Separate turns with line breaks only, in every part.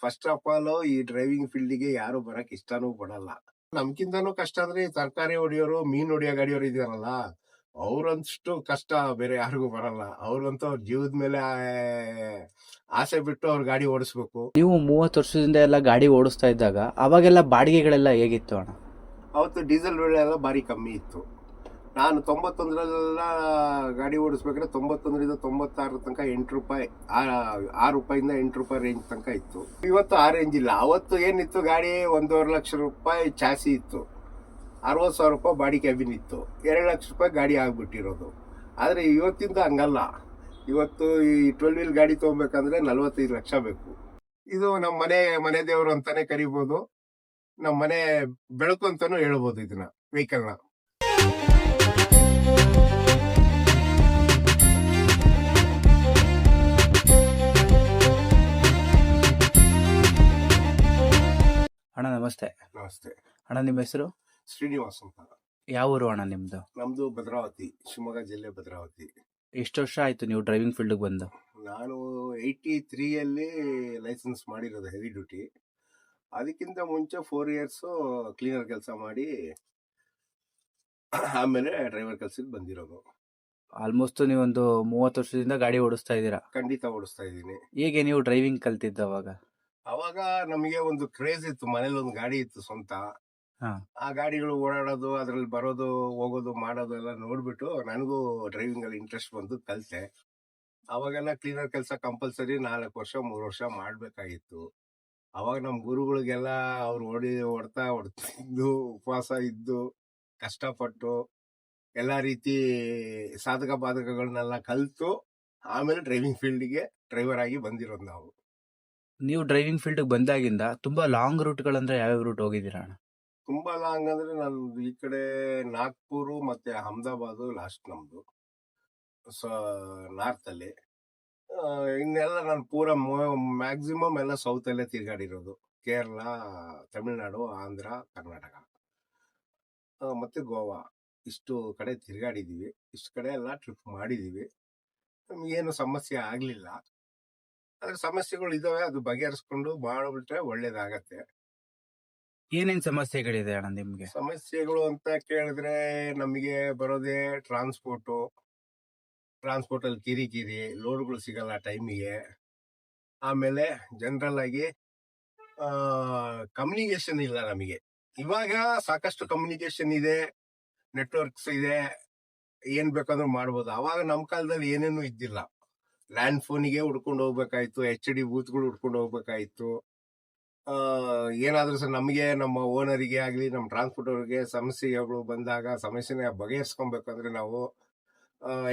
First of all ಈ driving ಫೀಲ್ಡ್ಗೆ ಯಾರು ಬರಕ್ ಇಷ್ಟನೂ ಪಡಲ್ಲ. ನಮ್ಕಿಂತನೂ ಕಷ್ಟ ಅಂದ್ರೆ ಈ ತರಕಾರಿ ಹೊಡಿಯೋರು, ಮೀನ್ ಹೊಡಿಯೋ ಗಾಡಿಯವರು ಇದಾರಲ್ಲ, ಅವ್ರಂತಷ್ಟು ಕಷ್ಟ ಬೇರೆ ಯಾರಿಗೂ ಬರಲ್ಲ. ಅವ್ರಂತೂ ಅವ್ರ ಜೀವದ ಮೇಲೆ ಆಸೆ ಬಿಟ್ಟು ಅವ್ರ ಗಾಡಿ ಓಡಿಸ್ಬೇಕು.
ನೀವು 30 ವರ್ಷದಿಂದ ಎಲ್ಲ ಗಾಡಿ ಓಡಿಸ್ತಾ ಇದ್ದಾಗ ಅವಾಗೆಲ್ಲ ಬಾಡಿಗೆಗಳೆಲ್ಲ ಹೇಗಿತ್ತು ಅಣ್ಣ?
ಅವತ್ತು ಡೀಸೆಲ್ ಬೆಲೆ ಎಲ್ಲ ಭಾರಿ ಕಮ್ಮಿ ಇತ್ತು. ನಾನು 91 ಗಾಡಿ ಓಡಿಸ್ಬೇಕಾದ್ರೆ 91ರಿಂದ 96 ತನಕ 8 ರೂಪಾಯಿ, 6 ರೂಪಾಯಿಂದ 8 ರೂಪಾಯಿ ರೇಂಜ್ ತನಕ ಇತ್ತು. ಇವತ್ತು ಆ ರೇಂಜ್ ಇಲ್ಲ. ಅವತ್ತು ಏನಿತ್ತು ಗಾಡಿ 1.5 ಲಕ್ಷ ರೂಪಾಯಿ ಚಾಸಿ ಇತ್ತು, 60,000 ರೂಪಾಯಿ ಬಾಡಿ ಕ್ಯಾಬಿನ್ ಇತ್ತು, 2 ಲಕ್ಷ ರೂಪಾಯಿ ಗಾಡಿ ಆಗ್ಬಿಟ್ಟಿರೋದು. ಆದರೆ ಇವತ್ತಿಂದ ಹಂಗಲ್ಲ. ಇವತ್ತು ಈ 12 ವೀಲ್ ಗಾಡಿ ತೊಗೊಬೇಕಂದ್ರೆ 45 ಲಕ್ಷ ಬೇಕು. ಇದು ನಮ್ಮ ಮನೆ ದೇವರು ಅಂತಾನೆ ಕರಿಬೋದು, ನಮ್ಮ ಮನೆ ಬೆಳಕು ಅಂತಾನು ಹೇಳ್ಬೋದು ಇದನ್ನ, ವೆಹಿಕಲ್ನ.
ಅಣ್ಣ ನಮಸ್ತೆ.
ನಮಸ್ತೆ
ಅಣ್ಣ, ನಿಮ್ಮ ಹೆಸರು?
ಶ್ರೀನಿವಾಸ್ ಅಂತ.
ಯಾವ ಊರು ಅಣ್ಣ ನಿಮ್ದು?
ನಮ್ದು ಭದ್ರಾವತಿ, ಶಿವಮೊಗ್ಗ ಜಿಲ್ಲೆ ಭದ್ರಾವತಿ.
ಎಷ್ಟು ವರ್ಷ ಆಯ್ತು ನೀವು ಡ್ರೈವಿಂಗ್ ಫೀಲ್ಡ್ಗೆ ಬಂದು?
ನಾನು 83 ಲೈಸೆನ್ಸ್ ಮಾಡಿರೋದು ಹೆವಿ ಡ್ಯೂಟಿ. ಅದಕ್ಕಿಂತ ಮುಂಚೆ 4 ಇಯರ್ಸ್ ಕ್ಲೀನರ್ ಕೆಲಸ ಮಾಡಿ ಆಮೇಲೆ ಡ್ರೈವರ್ ಕೆಲಸಕ್ಕೆ ಬಂದಿರೋದು.
ಆಲ್ಮೋಸ್ಟ್ ನೀವೊಂದು 30 ವರ್ಷದಿಂದ ಗಾಡಿ ಓಡಿಸ್ತಾ ಇದ್ದೀರಾ?
ಖಂಡಿತ ಓಡಿಸ್ತಾ ಇದ್ದೀನಿ.
ಹೇಗೆ ನೀವು ಡ್ರೈವಿಂಗ್ ಕಲ್ತಿದ್ದು ಅವಾಗ?
ಅವಾಗ ನಮಗೆ ಒಂದು ಕ್ರೇಜ್ ಇತ್ತು, ಮನೇಲಿ ಒಂದು ಗಾಡಿ ಇತ್ತು ಸ್ವಂತ.
ಹಾ.
ಆ ಗಾಡಿಗಳು ಓಡಾಡೋದು, ಅದ್ರಲ್ಲಿ ಬರೋದು ಹೋಗೋದು ಮಾಡೋದು ಎಲ್ಲ ನೋಡ್ಬಿಟ್ಟು ನನಗೂ ಡ್ರೈವಿಂಗ್ ಅಲ್ಲಿ ಇಂಟ್ರೆಸ್ಟ್ ಬಂದು ಕಲಿತೆ. ಅವಾಗೆಲ್ಲ ಕ್ಲೀನರ್ ಕೆಲಸ ಕಂಪಲ್ಸರಿ 4 ವರ್ಷ 3 ವರ್ಷ ಮಾಡ್ಬೇಕಾಗಿತ್ತು. ಅವಾಗ ನಮ್ಮ ಗುರುಗಳಿಗೆಲ್ಲ ಅವ್ರು ಹೊಡ್ತಿದ್ದು, ಉಪವಾಸ ಇದ್ದು, ಕಷ್ಟಪಟ್ಟು ಎಲ್ಲ ರೀತಿ ಸಾಧಕ ಬಾಧಕಗಳನ್ನೆಲ್ಲ ಕಲಿತು ಆಮೇಲೆ ಡ್ರೈವಿಂಗ್ ಫೀಲ್ಡ್ಗೆ ಡ್ರೈವರ್ ಆಗಿ ಬಂದಿರೋದು ನಾವು.
ನೀವು ಡ್ರೈವಿಂಗ್ ಫೀಲ್ಡ್ಗೆ ಬಂದಾಗಿಂದ ತುಂಬಾ ಲಾಂಗ್ ರೂಟ್ಗಳಂದ್ರೆ ಯಾವ್ಯಾವ ರೂಟ್ ಹೋಗಿದ್ದೀರಾ ಅಣ್ಣ?
ತುಂಬಾ ಲಾಂಗ್ ಅಂದ್ರೆ ನಾನು ಈ ಕಡೆ ನಾಗ್ಪುರ್ ಮತ್ತೆ ಅಹಮದಾಬಾದ್ ಲಾಸ್ಟ್ ನಮ್ದು ನಾರ್ತ್ ಅಲ್ಲಿ. ಇನ್ನೆಲ್ಲ ನಾನು ಪೂರ ಮ್ಯಾಕ್ಸಿಮಮ್ ಎಲ್ಲ ಸೌತ್ ಅಲ್ಲೇ ತಿರ್ಗಾಡಿರೋದು. ಕೇರಳ, ತಮಿಳ್ನಾಡು, ಆಂಧ್ರ, ಕರ್ನಾಟಕ ಮತ್ತೆ ಗೋವಾ, ಇಷ್ಟು ಕಡೆ ತಿರ್ಗಾಡಿದೀವಿ. ಇಷ್ಟು ಕಡೆ ಎಲ್ಲ ಟ್ರಿಪ್ ಮಾಡಿದೀವಿ. ನಮ್ಗೇನು ಸಮಸ್ಯೆ ಆಗ್ಲಿಲ್ಲ. ಆದ್ರೆ ಸಮಸ್ಯೆಗಳು ಇದಾವೆ, ಅದು ಬಗೆಹರಿಸ್ಕೊಂಡು ಮಾಡ್ಬಿಟ್ರೆ ಒಳ್ಳೇದಾಗತ್ತೆ.
ಏನೇನ್ ಸಮಸ್ಯೆಗಳಿದೆ ಅಣ್ಣ ನಿಮ್ಗೆ?
ಸಮಸ್ಯೆಗಳು ಅಂತ ಕೇಳಿದ್ರೆ ನಮಗೆ ಬರೋದೇ ಟ್ರಾನ್ಸ್ಪೋರ್ಟ್ ಅಲ್ಲಿ ಕಿರಿಕಿರಿ, ಲೋಡ್ಗಳು ಸಿಗಲ್ಲ ಟೈಮಿಗೆ. ಆಮೇಲೆ ಜನರಲ್ ಆಗಿ ಕಮ್ಯುನಿಕೇಶನ್ ಇಲ್ಲ ನಮಗೆ. ಇವಾಗ ಸಾಕಷ್ಟು ಕಮ್ಯುನಿಕೇಶನ್ ಇದೆ, ನೆಟ್ವರ್ಕ್ಸ್ ಇದೆ, ಏನ್ ಬೇಕಾದ್ರೂ ಮಾಡ್ಬೋದು. ಅವಾಗ ನಮ್ಮ ಕಾಲದಲ್ಲಿ ಏನೇನು ಇದ್ದಿಲ್ಲ. ಲ್ಯಾಂಡ್ ಫೋನಿಗೆ ಹುಡ್ಕೊಂಡು ಹೋಗ್ಬೇಕಾಯ್ತು, HD ಬೂತ್ಗಳು ಹುಡ್ಕೊಂಡು ಹೋಗ್ಬೇಕಾಯ್ತು. ಏನಾದ್ರೂ ಸಹ ನಮಗೆ, ನಮ್ಮ ಓನರಿಗೆ ಆಗ್ಲಿ, ನಮ್ಮ ಟ್ರಾನ್ಸ್ಪೋರ್ಟ್ ಅವ್ರಿಗೆ ಸಮಸ್ಯೆಗಳು ಬಂದಾಗ ಸಮಸ್ಯೆನ ಬಗೆಹರಿಸ್ಕೊಬೇಕಂದ್ರೆ ನಾವು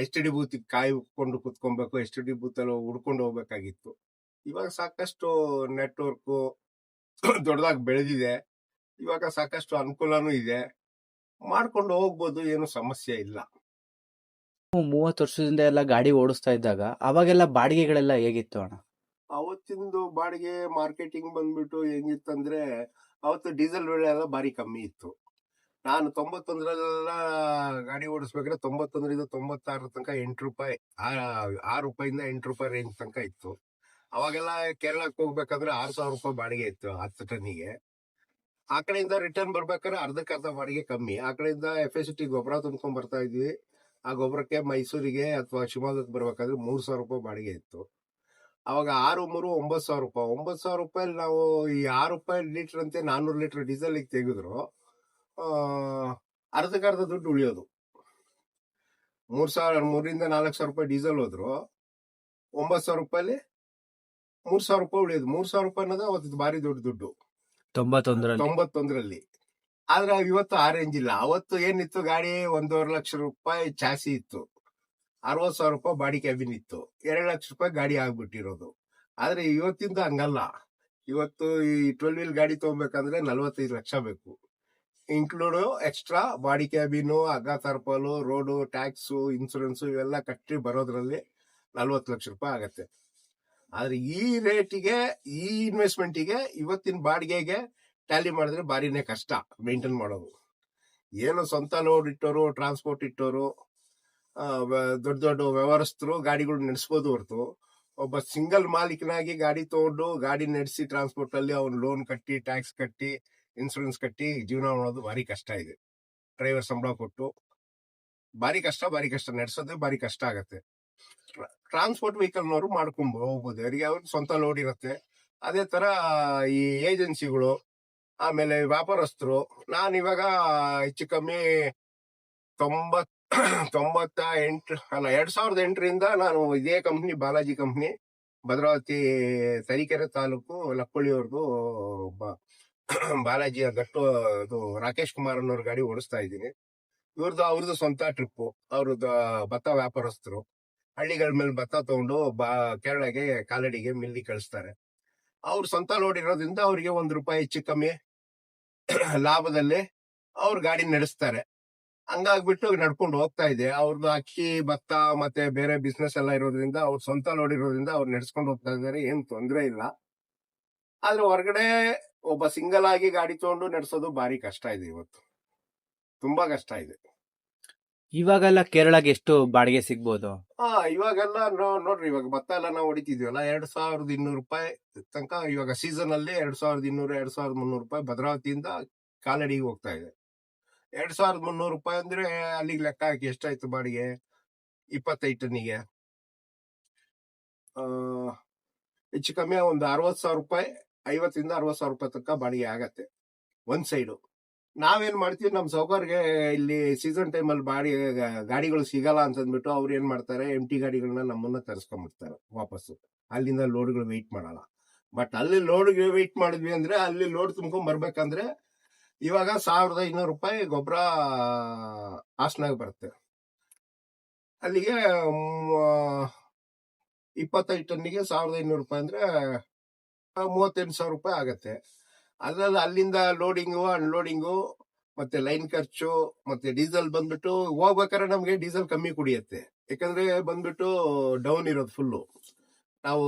HD ಬೂತ್ ಕಾಯ್ಕೊಂಡು ಕುತ್ಕೊಬೇಕು, HD ಬೂತ್ ಅಲ್ಲಿ ಹುಡ್ಕೊಂಡು ಹೋಗ್ಬೇಕಾಗಿತ್ತು. ಇವಾಗ ಸಾಕಷ್ಟು ನೆಟ್ವರ್ಕ್ ದೊಡ್ಡದಾಗಿ ಬೆಳೆದಿದೆ. ಇವಾಗ ಸಾಕಷ್ಟು ಅನುಕೂಲನೂ ಇದೆ, ಮಾಡ್ಕೊಂಡು ಹೋಗ್ಬೋದು, ಏನು ಸಮಸ್ಯೆ ಇಲ್ಲ.
30 ವರ್ಷದಿಂದ ಎಲ್ಲ ಗಾಡಿ ಓಡಿಸ್ತಾ ಇದ್ದಾಗ ಅವಾಗೆಲ್ಲ ಬಾಡಿಗೆಗಳೆಲ್ಲ ಹೇಗಿತ್ತು ಅಣ್ಣ?
ಅವತ್ತಿಂದು ಬಾಡಿಗೆ ಮಾರ್ಕೆಟಿಂಗ್ ಬಂದ್ಬಿಟ್ಟು ಹೆಂಗಿತ್ತಂದ್ರೆ, ಅವತ್ತು ಡೀಸೆಲ್ ಬೆಲೆ ಎಲ್ಲ ಭಾರಿ ಕಮ್ಮಿ ಇತ್ತು. ನಾನು 91 ಗಾಡಿ ಓಡಿಸ್ಬೇಕಾದ್ರೆ 91ರಿಂದ 96 ತನಕ 8 ರೂಪಾಯಿ, 6 ರೂಪಾಯಿಂದ 8 ರೂಪಾಯಿ ರೇಂಜ್ ತನಕ ಇತ್ತು. ಅವಾಗೆಲ್ಲ ಕೇರಳಕ್ಕೆ ಹೋಗ್ಬೇಕಾದ್ರೆ 6,000 ರೂಪಾಯಿ ಬಾಡಿಗೆ ಇತ್ತು 10 ಟನ್ನಿಗೆ. ಆ ಕಡೆಯಿಂದ ರಿಟರ್ನ್ ಬರ್ಬೇಕಾದ್ರೆ ಅರ್ಧಕ್ಕರ್ಧ ಬಾಡಿಗೆ ಕಮ್ಮಿ. ಆ ಕಡೆಯಿಂದ FST ಗೊಬ್ಬರ ತುಂಬ್ಕೊಂಡ್ ಬರ್ತಾ ಇದ್ವಿ. ಆ ಗೊಬ್ಬರಕ್ಕೆ ಮೈಸೂರಿಗೆ ಅಥವಾ ಶಿವಮೊಗ್ಗಕ್ಕೆ ಬರ್ಬೇಕಾದ್ರೆ 3,000 ರೂಪಾಯಿ ಬಾಡಿಗೆ ಇತ್ತು. ಅವಾಗ 6 3 9,000 ರೂಪಾಯಿ. 9,000 ರೂಪಾಯಲ್ಲಿ ನಾವು ಈ 6 ರೂಪಾಯಿ ಲೀಟರ್ ಅಂತೆ 400 ಲೀಟರ್ ಡೀಸೆಲ್ ತೆಗೆದ್ರು ಅರ್ಧಕ್ಕರ್ಧ ದುಡ್ಡು ಉಳಿಯೋದು. 3,000 3ರಿಂದ 4,000 ರೂಪಾಯಿ ಡೀಸೆಲ್ ಹೋದ್ರು 9,000 ರೂಪಾಯಲ್ಲಿ 3,000 ರೂಪಾಯಿ ಉಳಿಯೋದು. 3,000 ರೂಪಾಯಿ ಅನ್ನೋದು ಅವತ್ತು ಭಾರಿ ದೊಡ್ಡ ದುಡ್ಡು 91ರಲ್ಲಿ. ಆದ್ರೆ ಇವತ್ತು ಆ ರೇಂಜ್ ಇಲ್ಲ. ಅವತ್ತು ಏನಿತ್ತು, ಗಾಡಿ 1.5 ಲಕ್ಷ ರೂಪಾಯಿ ಚಾಸಿ ಇತ್ತು, 60,000 ರೂಪಾಯಿ ಬಾಡಿ ಕ್ಯಾಬಿನ್ ಇತ್ತು, 2 ಲಕ್ಷ ರೂಪಾಯಿ ಗಾಡಿ ಆಗ್ಬಿಟ್ಟಿರೋದು. ಆದ್ರೆ ಇವತ್ತಿಂದ ಹಂಗಲ್ಲ. ಇವತ್ತು ಈ 12 ವೀಲ್ ಗಾಡಿ ತಗೋಬೇಕಂದ್ರೆ 45 ಲಕ್ಷ ಬೇಕು, ಇನ್ಕ್ಲೂಡ್ ಎಕ್ಸ್ಟ್ರಾ ಬಾಡಿ ಕ್ಯಾಬಿನ್, ಹಗ್ಗ ತರ್ಪಲು, ರೋಡು, ಟ್ಯಾಕ್ಸು, ಇನ್ಸೂರೆನ್ಸ್ ಇವೆಲ್ಲ ಕಟ್ಟಿ ಬರೋದ್ರಲ್ಲಿ 40 ಲಕ್ಷ ರೂಪಾಯಿ ಆಗತ್ತೆ. ಆದ್ರೆ ಈ ರೇಟಿಗೆ, ಈ ಇನ್ವೆಸ್ಟ್ಮೆಂಟಿಗೆ, ಇವತ್ತಿನ ಬಾಡಿಗೆಗೆ ಟ್ಯಾಲಿ ಮಾಡಿದ್ರೆ ಬಾರಿನೇ ಕಷ್ಟ ಮೇಂಟೈನ್ ಮಾಡೋದು. ಏನು ಸ್ವಂತ ಲೋಡ್ ಇಟ್ಟೋರು, ಟ್ರಾನ್ಸ್ಪೋರ್ಟ್ ಇಟ್ಟೋರು, ದೊಡ್ಡ ದೊಡ್ಡ ವ್ಯವಹಾರಸ್ಥರು ಗಾಡಿಗಳು ನಡೆಸ್ಬೋದು ಹೊರತು ಒಬ್ಬ ಸಿಂಗಲ್ ಮಾಲೀಕನಾಗಿ ಗಾಡಿ ತಗೊಂಡು ಗಾಡಿ ನಡೆಸಿ ಟ್ರಾನ್ಸ್ಪೋರ್ಟ್ ಅಲ್ಲಿ ಅವ್ನು ಲೋನ್ ಕಟ್ಟಿ ಟ್ಯಾಕ್ಸ್ ಕಟ್ಟಿ ಇನ್ಸೂರೆನ್ಸ್ ಕಟ್ಟಿ ಜೀವನ ಮಾಡೋದು ಭಾರಿ ಕಷ್ಟ ಇದೆ. ಡ್ರೈವರ್ ಸಂಬಳ ಕೊಟ್ಟು ಭಾರಿ ಕಷ್ಟ ನಡೆಸೋದೇ ಭಾರಿ ಕಷ್ಟ ಆಗತ್ತೆ. ಟ್ರಾನ್ಸ್ಪೋರ್ಟ್ ವೆಹಿಕಲ್ನವರು ಮಾಡ್ಕೊಂಡು ಹೋಗ್ಬೋದು, ಅವರಿಗೆ ಅವ್ರ ಸ್ವಂತ ಲೋಡ್ ಇರುತ್ತೆ. ಅದೇ ತರ ಈ ಏಜೆನ್ಸಿಗಳು, ಆಮೇಲೆ ವ್ಯಾಪಾರಸ್ಥರು, ನಾನಿವಾಗ ಹೆಚ್ಚು ಕಮ್ಮಿ 2008 ನಾನು ಇದೇ ಕಂಪ್ನಿ, ಬಾಲಾಜಿ ಕಂಪ್ನಿ, ಭದ್ರಾವತಿ ತರೀಕೆರೆ ತಾಲೂಕು ಲಕ್ಕೊಳ್ಳಿವರೆಗೂ ಬಾಲಾಜಿ ಗಟ್ಟು ಇದು ರಾಕೇಶ್ ಕುಮಾರ್ ಅನ್ನೋರ್ ಗಾಡಿ ಓಡಿಸ್ತಾ ಇದ್ದೀನಿ. ಅವ್ರದ್ದು ಸ್ವಂತ ಟ್ರಿಪ್ಪು. ಅವ್ರದ್ದು ಭತ್ತ ವ್ಯಾಪಾರಸ್ಥರು ಹಳ್ಳಿಗಳ ಮೇಲೆ ಭತ್ತ ತಗೊಂಡು ಕೇರಳಗೆ ಕಾಲಡಿಗೆ ಮಿಲ್ಲಿ ಕಳಿಸ್ತಾರೆ. ಅವ್ರ ಸ್ವಂತ ಲೋಡ್ ಇರೋದ್ರಿಂದ ಅವ್ರಿಗೆ ₹1 ಹೆಚ್ಚು ಕಮ್ಮಿ ಲಾಭದಲ್ಲಿ ಅವ್ರ ಗಾಡಿ ನಡೆಸ್ತಾರೆ. ಹಂಗಾಗ್ಬಿಟ್ಟು ನಡ್ಕೊಂಡು ಹೋಗ್ತಾ ಇದೆ. ಅವ್ರದ್ದು ಅಕ್ಕಿ ಭತ್ತ ಮತ್ತೆ ಬೇರೆ ಬಿಸ್ನೆಸ್ ಎಲ್ಲ ಇರೋದ್ರಿಂದ ಅವ್ರ ಸ್ವಂತ ಲೋಡ್ ಇರೋದ್ರಿಂದ ಅವ್ರು ನಡೆಸ್ಕೊಂಡು ಹೋಗ್ತಾ ಇದಾರೆ, ಏನ್ ತೊಂದ್ರೆ ಇಲ್ಲ. ಆದ್ರೆ ಹೊರಗಡೆ ಒಬ್ಬ ಸಿಂಗಲ್ ಆಗಿ ಗಾಡಿ ತಗೊಂಡು ನಡೆಸೋದು ಭಾರಿ ಕಷ್ಟ ಇದೆ, ಇವತ್ತು ತುಂಬಾ ಕಷ್ಟ ಇದೆ.
ಇವಾಗೆಲ್ಲ ಕೇರಳಗೆ ಎಷ್ಟು ಬಾಡಿಗೆ ಸಿಗ್ಬೋದು?
ಇವಾಗೆಲ್ಲ ನೋಡ್ರಿ, ಇವಾಗ ಭತ್ತ ಎಲ್ಲ ನಾವು ಹೊಡಿತಿದ್ವಲ್ಲ, ₹2,200 ತನಕ ಇವಾಗ ಸೀಸನ್ ಅಲ್ಲಿ ₹2,200, ₹2,300 ಭದ್ರಾವತಿಯಿಂದ ಕಾಲಡಿಗೆ ಹೋಗ್ತಾ ಇದೆ. ₹2,300 ಅಂದ್ರೆ ಅಲ್ಲಿಗೆ ಲೆಕ್ಕ ಹಾಕಿ ಎಷ್ಟಾಯ್ತು ಬಾಡಿಗೆ? 25 ಟನ್ನಿಗೆ ಹೆಚ್ಚು ಕಮ್ಮಿ ಒಂದು ₹60,000, ₹50,000-60,000 ತನಕ ಬಾಡಿಗೆ ಆಗತ್ತೆ ಒಂದ್ ಸೈಡು. ನಾವೇನ್ ಮಾಡ್ತೀವಿ, ನಮ್ ಸೌಕರ್ಗೆ ಇಲ್ಲಿ ಸೀಸನ್ ಟೈಮಲ್ಲಿ ಗಾಡಿಗಳು ಸಿಗಲ್ಲ ಅಂತಂದ್ಬಿಟ್ಟು ಅವ್ರು ಏನ್ ಮಾಡ್ತಾರೆ, ಎಂಟಿ ಗಾಡಿಗಳನ್ನ ನಮ್ಮನ್ನ ತರಿಸ್ಕೊಂಡ್ಬಿಡ್ತಾರೆ ವಾಪಸ್ಸು. ಅಲ್ಲಿಂದ ಲೋಡ್ಗಳು ವೆಯ್ಟ್ ಮಾಡಲ್ಲ. ಬಟ್ ಅಲ್ಲಿ ಲೋಡ್ಗೆ ವೆಯ್ಟ್ ಮಾಡಿದ್ವಿ ಅಂದ್ರೆ, ಅಲ್ಲಿ ಲೋಡ್ ತುಂಬ್ಕೊಂಡ್ ಬರ್ಬೇಕಂದ್ರೆ ಇವಾಗ ₹1,500 ಗೊಬ್ಬರ ಹಾಸನಾಗ ಬರುತ್ತೆ. ಅಲ್ಲಿಗೆ 25 ಟನ್ನಿಗೆ ₹1,500 ಅಂದ್ರೆ ₹38,000 ಆಗತ್ತೆ. ಅದ್ರಲ್ಲಿ ಅಲ್ಲಿಂದ ಲೋಡಿಂಗು, ಅನ್ಲೋಡಿಂಗು, ಮತ್ತೆ ಲೈನ್ ಖರ್ಚು, ಮತ್ತೆ ಡೀಸೆಲ್ ಬಂದ್ಬಿಟ್ಟು ಹೋಗ್ಬೇಕಾದ್ರೆ ನಮ್ಗೆ ಡೀಸೆಲ್ ಕಮ್ಮಿ ಕುಡಿಯತ್ತೆ. ಯಾಕಂದ್ರೆ ಬಂದ್ಬಿಟ್ಟು ಡೌನ್ ಇರೋದು ಫುಲ್ಲು. ನಾವು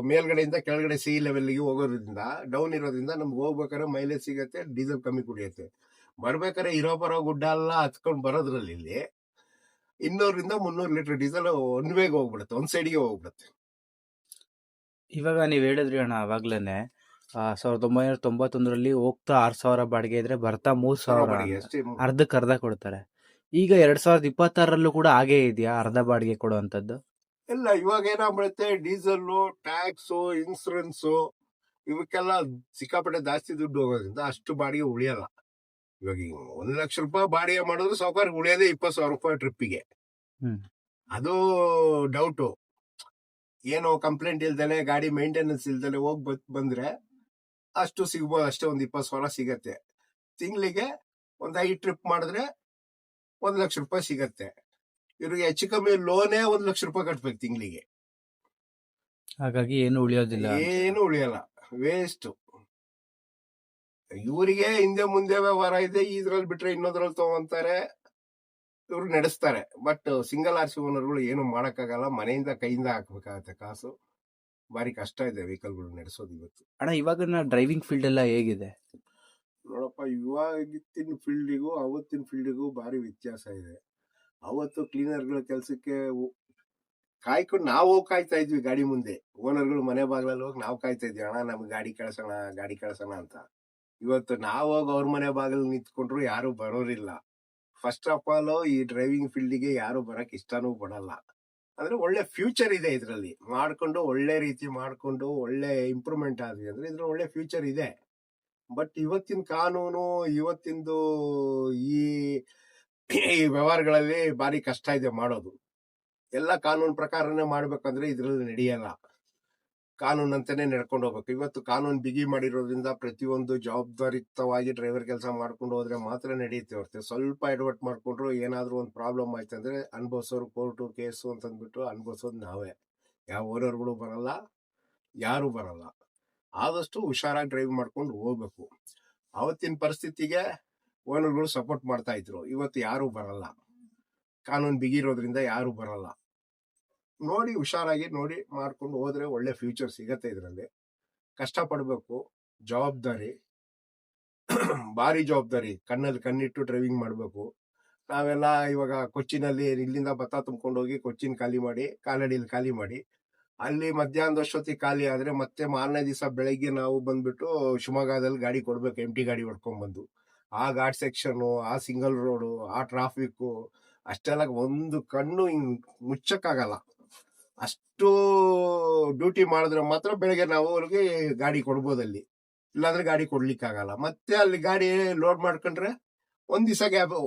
ಮೇಲ್ಗಡೆಯಿಂದ ಕೆಳಗಡೆ ಸಿ ಲೆವೆಲ್ಗೆ ಹೋಗೋದ್ರಿಂದ ಡೌನ್ ಇರೋದ್ರಿಂದ ನಮ್ಗೆ ಹೋಗ್ಬೇಕಾದ್ರೆ ಮೈಲೇಜ್ ಸಿಗತ್ತೆ, ಡೀಸೆಲ್ ಕಮ್ಮಿ ಕುಡಿಯತ್ತೆ. ಬರ್ಬೇಕಾದ್ರೆ ಇರೋ ಬರೋ ಗುಡ್ಡ ಎಲ್ಲ ಹತ್ಕೊಂಡ್ ಬರೋದ್ರಲ್ಲಿ ಇಲ್ಲಿ 200-300 ಲೀಟರ್ ಡೀಸೆಲ್ ಒನ್ ವೇಗೆ ಹೋಗ್ಬಿಡುತ್ತೆ, ಒಂದ್ ಸೈಡ್ಗೆ ಹೋಗ್ಬಿಡುತ್ತೆ.
ಇವಾಗ ನೀವ್ ಹೇಳಿದ್ರಿ ಅಣ್ಣ ಅವಾಗ್ಲೇನೆ, 1991ರಲ್ಲಿ ಹೋಗ್ತಾ 6,000 ಬಾಡಿಗೆ ಇದ್ರೆ ಬರ್ತಾ 3,000
ಅಷ್ಟೇ.
ಅರ್ಧಕ್ಕರ್ಧ ಕೊಡ್ತಾರೆ. ಈಗ 2026ರಲ್ಲೂ ಕೂಡ ಹಾಗೇ ಇದೆಯಾ ಅರ್ಧ ಬಾಡಿಗೆ ಕೊಡುವಂತದ್ದು?
ಇಲ್ಲ, ಇವಾಗ ಏನಾಗ್ಬಿಡುತ್ತೆ, ಡೀಸೆಲ್, ಟ್ಯಾಕ್ಸು, ಇನ್ಸೂರೆನ್ಸು ಇವಕ್ಕೆಲ್ಲ ಸಿಕ್ಕಾಪಟ್ಟೆ ಜಾಸ್ತಿ ದುಡ್ಡು ಹೋಗೋದ್ರಿಂದ ಅಷ್ಟು ಬಾಡಿಗೆ ಉಳಿಯಲ್ಲ. ಇವಾಗ ₹1,00,000 ಬಾಡಿಗೆ ಮಾಡಿದ್ರು ಸಾವುಕಾರ ಉಳಿಯೋದೇ ₹20,000 ಟ್ರಿಪ್ಪಿಗೆ. ಅದು ಡೌಟು. ಏನೋ ಕಂಪ್ಲೇಂಟ್ ಇಲ್ದಲೆ, ಗಾಡಿ ಮೇಂಟೆನೆನ್ಸ್ ಇಲ್ದಲೆ ಹೋಗ್ ಬಂದ್ರೆ ಅಷ್ಟು ಸಿಗ್ಬೋದು, ಅಷ್ಟೇ ಒಂದು ₹20,000 ಸಿಗತ್ತೆ. ತಿಂಗಳಿಗೆ ಒಂದು 5 ಟ್ರಿಪ್ ಮಾಡಿದ್ರೆ ₹1,00,000 ಸಿಗತ್ತೆ. ಇವ್ರಿಗೆ ಹೆಚ್ಚು ಕಮ್ಮಿ ಲೋನೇ ₹1,00,000 ಕಟ್ಬೇಕು ತಿಂಗಳಿಗೆ.
ಹಾಗಾಗಿ ಏನು ಉಳಿಯೋದಿಲ್ಲ,
ಏನು ಉಳಿಯಲ್ಲ, ವೇಸ್ಟ್. ಇವರಿಗೆ ಹಿಂದೆ ಮುಂದೆ ವ್ಯವಹಾರ ಇದೆ, ಇದ್ರಲ್ಲಿ ಬಿಟ್ರೆ ಇನ್ನೊಂದ್ರಲ್ಲಿ ತಗೊಂತಾರೆ, ಇವ್ರು ನಡೆಸ್ತಾರೆ. ಬಟ್ ಸಿಂಗಲ್ ಆರ್ ಸಿ ಓನರ್ಗಳು ಏನು ಮಾಡಕ್ಕಾಗಲ್ಲ, ಮನೆಯಿಂದ ಕೈಯಿಂದ ಹಾಕ್ಬೇಕಾಗತ್ತೆ ಕಾಸು. ಭಾರಿ ಕಷ್ಟ ಇದೆ ವೆಹಿಕಲ್ಗಳು ನಡೆಸೋದು ಇವತ್ತು.
ಅಣ್ಣ ಇವಾಗ ಡ್ರೈವಿಂಗ್ ಫೀಲ್ಡ್ ಎಲ್ಲ ಹೇಗಿದೆ?
ನೋಡಪ್ಪ, ಇವಾಗಿನ ಫೀಲ್ಡಿಗೂ ಅವತ್ತಿನ ಫೀಲ್ಡಿಗೂ ಭಾರಿ ವ್ಯತ್ಯಾಸ ಇದೆ. ಅವತ್ತು ಕ್ಲೀನರ್ಗಳ ಕೆಲ್ಸಕ್ಕೆ ಕಾಯ್ಕೊಂಡು ನಾವು ಕಾಯ್ತಾ ಇದ್ವಿ ಗಾಡಿ ಮುಂದೆ. ಓನರ್ಗಳು ಮನೆ ಬಾಗ್ಲಲ್ಲಿ ಹೋಗಿ ನಾವು ಕಾಯ್ತಾ ಇದ್ವಿ, ಅಣ್ಣ ನಮ್ಗೆ ಗಾಡಿ ಕಳ್ಸೋಣ ಅಂತ. ಇವತ್ತು ನಾವು ಹೋಗಿ ಅವ್ರ ಮನೆ ಬಾಗಿಲು ನಿಂತ್ಕೊಂಡ್ರು ಯಾರು ಬರೋರಿಲ್ಲ. ಫಸ್ಟ್ ಆಫ್ ಆಲ್ ಈ ಡ್ರೈವಿಂಗ್ ಫೀಲ್ಡಿಗೆ ಯಾರು ಬರಕ್ ಇಷ್ಟನೂ ಪಡಲ್ಲ. ಅಂದ್ರೆ ಒಳ್ಳೆ ಫ್ಯೂಚರ್ ಇದೆ ಇದ್ರಲ್ಲಿ, ಮಾಡ್ಕೊಂಡು ಒಳ್ಳೆ ರೀತಿ ಮಾಡ್ಕೊಂಡು ಒಳ್ಳೆ ಇಂಪ್ರೂವ್ಮೆಂಟ್ ಆದ್ವಿ ಅಂದ್ರೆ ಇದ್ರ ಒಳ್ಳೆ ಫ್ಯೂಚರ್ ಇದೆ. ಬಟ್ ಇವತ್ತಿನ ಕಾನೂನು, ಇವತ್ತಿಂದು ಈ ವ್ಯವಹಾರಗಳಲ್ಲಿ ಭಾರಿ ಕಷ್ಟ ಇದೆ ಮಾಡೋದು. ಎಲ್ಲ ಕಾನೂನು ಪ್ರಕಾರನೇ ಮಾಡ್ಬೇಕಂದ್ರೆ ಇದ್ರಲ್ಲಿ ನಡೆಯಲ್ಲ. ಕಾನೂನು ಅಂತಾನೆ ನಡ್ಕೊಂಡು ಹೋಗ್ಬೇಕು. ಇವತ್ತು ಕಾನೂನು ಬಿಗಿ ಮಾಡಿರೋದ್ರಿಂದ ಪ್ರತಿಯೊಂದು ಜವಾಬ್ದಾರಿಯುತವಾಗಿ ಡ್ರೈವರ್ ಕೆಲಸ ಮಾಡ್ಕೊಂಡು ಹೋದ್ರೆ ಮಾತ್ರ ನಡೆಯುತ್ತೆ ಹೊರತು ಸ್ವಲ್ಪ ಎಡವಟ್ ಮಾಡ್ಕೊಂಡ್ರು ಏನಾದ್ರೂ ಒಂದು ಪ್ರಾಬ್ಲಮ್ ಆಯ್ತಂದ್ರೆ ಅನ್ಭವಿಸೋರು ಕೋರ್ಟು ಕೇಸು ಅಂತಂದ್ಬಿಟ್ಟು ಅನ್ಭವಿಸೋದು ನಾವೇ. ಯಾವ ಓನರ್ಗಳು ಬರಲ್ಲ, ಯಾರು ಬರಲ್ಲ. ಆದಷ್ಟು ಹುಷಾರಾಗಿ ಡ್ರೈವ್ ಮಾಡ್ಕೊಂಡು ಹೋಗ್ಬೇಕು. ಅವತ್ತಿನ ಪರಿಸ್ಥಿತಿಗೆ ಓನರ್ಗಳು ಸಪೋರ್ಟ್ ಮಾಡ್ತಾ ಇದ್ರು, ಇವತ್ತು ಯಾರು ಬರಲ್ಲ. ಕಾನೂನು ಬಿಗಿರೋದ್ರಿಂದ ಯಾರು ಬರಲ್ಲ. ನೋಡಿ ಹುಷಾರಾಗಿ ನೋಡಿ ಮಾಡ್ಕೊಂಡು ಹೋದ್ರೆ ಒಳ್ಳೆ ಫ್ಯೂಚರ್ ಸಿಗತ್ತೆ. ಇದ್ರಲ್ಲಿ ಕಷ್ಟ ಪಡ್ಬೇಕು, ಜವಾಬ್ದಾರಿ, ಭಾರಿ ಜವಾಬ್ದಾರಿ, ಕಣ್ಣಲ್ಲಿ ಕಣ್ಣಿಟ್ಟು ಡ್ರೈವಿಂಗ್ ಮಾಡ್ಬೇಕು. ನಾವೆಲ್ಲ ಇವಾಗ ಕೊಚ್ಚಿನಲ್ಲಿ ಇಲ್ಲಿಂದ ಭತ್ತ ತುಂಬ್ಕೊಂಡು ಹೋಗಿ ಕೊಚ್ಚಿನ ಖಾಲಿ ಮಾಡಿ, ಕಾಲಡಿಯಲ್ಲಿ ಖಾಲಿ ಮಾಡಿ, ಅಲ್ಲಿ ಮಧ್ಯಾಹ್ನದ ಅಷ್ಟೊತ್ತಿಗೆ ಖಾಲಿ ಆದ್ರೆ ಮತ್ತೆ ಮಾರನೇ ದಿವಸ ಬೆಳಗ್ಗೆ ನಾವು ಬಂದ್ಬಿಟ್ಟು ಶಿವಮೊಗ್ಗದಲ್ಲಿ ಗಾಡಿ ಕೊಡ್ಬೇಕು, ಎಂಟಿ ಗಾಡಿ ಹೊಡ್ಕೊಂಡ್ ಬಂದು ಆ ಘಾಟ್ ಸೆಕ್ಷನ್, ಆ ಸಿಂಗಲ್ ರೋಡು, ಆ ಟ್ರಾಫಿಕ್ ಅಷ್ಟೆಲ್ಲ ಒಂದು ಕಣ್ಣು ಹಿಂಗ್ ಮುಚ್ಚಕ್ಕಾಗಲ್ಲ. ಅಷ್ಟು ಡ್ಯೂಟಿ ಮಾಡಿದ್ರೆ ಮಾತ್ರ ಬೆಳಗ್ಗೆ ನಾವು ಅವ್ರಿಗೆ ಗಾಡಿ ಕೊಡ್ಬೋದು ಅಲ್ಲಿ, ಇಲ್ಲಾಂದ್ರೆ ಗಾಡಿ ಕೊಡ್ಲಿಕ್ಕಾಗಲ್ಲ. ಮತ್ತೆ ಅಲ್ಲಿ ಗಾಡಿ ಲೋಡ್ ಮಾಡ್ಕೊಂಡ್ರೆ ಒಂದ್ ದಿವಸ ಗ್ಯಾಪ್,